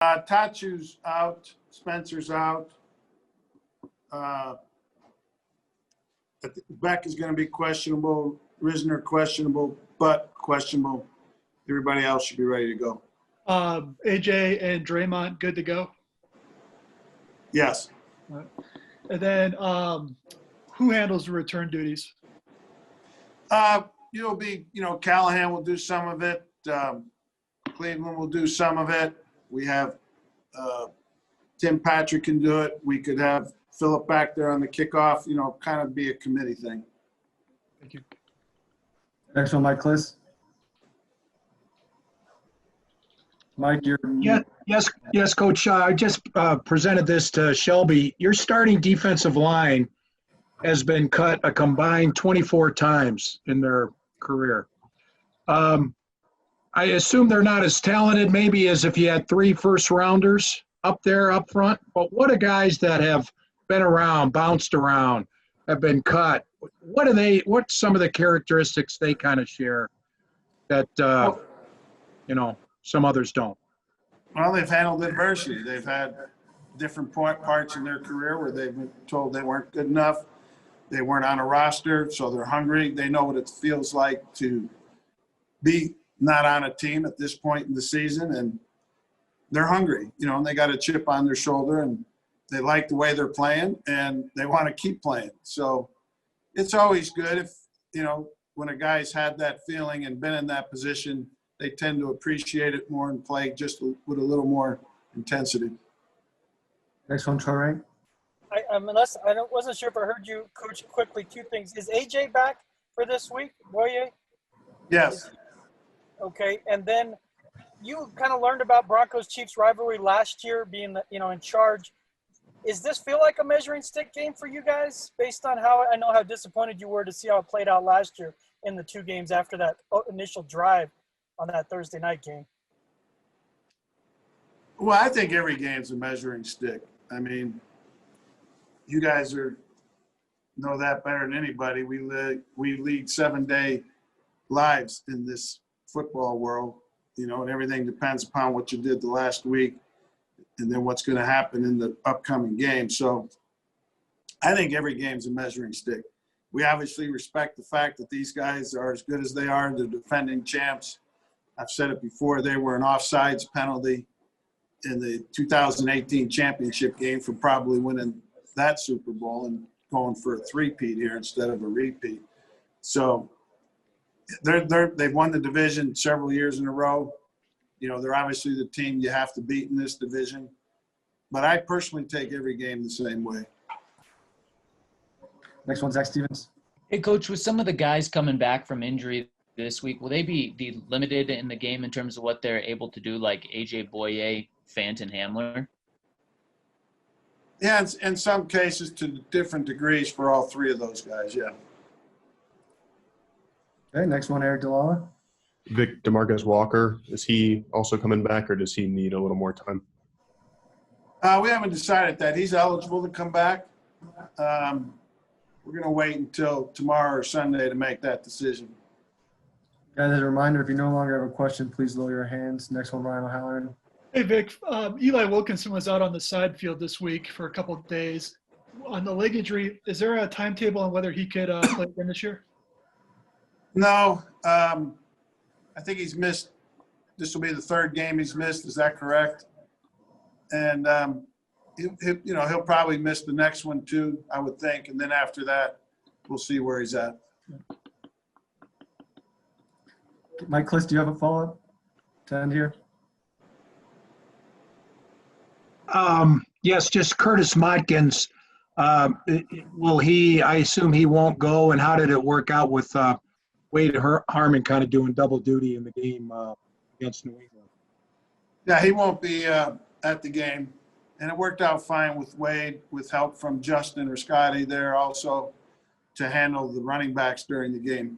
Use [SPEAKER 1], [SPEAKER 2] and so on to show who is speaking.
[SPEAKER 1] Tachu's out. Spencer's out. Beck is going to be questionable. Risner questionable, but questionable. Everybody else should be ready to go.
[SPEAKER 2] AJ and Draymond good to go?
[SPEAKER 1] Yes.
[SPEAKER 2] Right. And then who handles the return duties?
[SPEAKER 1] It'll be, Callahan will do some of it. Cleveland will do some of it. We have Tim Patrick can do it. We could have Philip back there on the kickoff, kind of be a committee thing.
[SPEAKER 2] Thank you.
[SPEAKER 3] Next one, Mike Kliss. Mike, you're
[SPEAKER 4] Yes, Coach. I just presented this to Shelby. Your starting defensive line has been cut a combined 24 times in their career. I assume they're not as talented maybe as if you had 3 first-rounders up there up front, but what are guys that have been around, bounced around, have been cut? What's some of the characteristics they kind of share that, some others don't?
[SPEAKER 1] Well, they've handled adversity. They've had different parts in their career where they've been told they weren't good enough. They weren't on a roster, so they're hungry. They know what it feels like to be not on a team at this point in the season, and they're hungry, and they got a chip on their shoulder, and they like the way they're playing, and they want to keep playing. So it's always good if, when a guy's had that feeling and been in that position, they tend to appreciate it more and play just with a little more intensity.
[SPEAKER 3] next one, Troy.
[SPEAKER 5] Wasn't sure if I heard you, Coach, quickly. 2 things. Is AJ back for this week, Boye?
[SPEAKER 1] Yes.
[SPEAKER 5] Okay, and then you kind of learned about Broncos-Chiefs rivalry last year, being in charge. Does this feel like a measuring stick game for you guys, based on how I know how disappointed you were to see how it played out last year in the 2 games after that initial drive on that Thursday night game?
[SPEAKER 1] Well, I think every game's a measuring stick. I mean, you guys know that better than anybody. We lead 7-day lives in this football world, and everything depends upon what you did the last week and then what's going to happen in the upcoming game. So I think every game's a measuring stick. We obviously respect the fact that these guys are as good as they are. They're defending champs. I've said it before, they were an offsides penalty in the 2018 championship game for probably winning that Super Bowl and going for a three-peat here instead of a repeat. So they've won the division several years in a row. They're obviously the team you have to beat in this division. But I personally take every game the same way.
[SPEAKER 3] Next one, Zach Stevens.
[SPEAKER 6] Hey, Coach, with some of the guys coming back from injury this week, will they be limited in the game in terms of what they're able to do, like AJ Boye, Fant, and Hamler?
[SPEAKER 1] Yeah, in some cases to different degrees for all 3 of those guys, yeah.
[SPEAKER 3] Okay, next one, Eric DeLalla.
[SPEAKER 7] Vic DeMarcus Walker, is he also coming back, or does he need a little more time?
[SPEAKER 1] We haven't decided that. He's eligible to come back. We're going to wait until tomorrow or Sunday to make that decision.
[SPEAKER 3] Guys, as a reminder, if you no longer have a question, please lower your hands. Next one, Ryan O'Halloran.
[SPEAKER 2] Hey, Vic. Eli Wilkinson was out on the side field this week for a couple of days. On the leg injury, is there a timetable on whether he could play again this year?
[SPEAKER 1] No. I think he's missed – this will be the 3rd game he's missed. Is that correct? And, he'll probably miss the next one too, I would think. And then after that, we'll see where he's at.
[SPEAKER 3] Mike Kliss, do you have a follow-up to end here?
[SPEAKER 4] Yes, just Curtis Modkins. I assume he won't go, and how did it work out with Wade Harmon kind of doing double duty in the game against New England?
[SPEAKER 1] Yeah, he won't be at the game. And it worked out fine with Wade, with help from Justin or Scotty there also to handle the running backs during the game.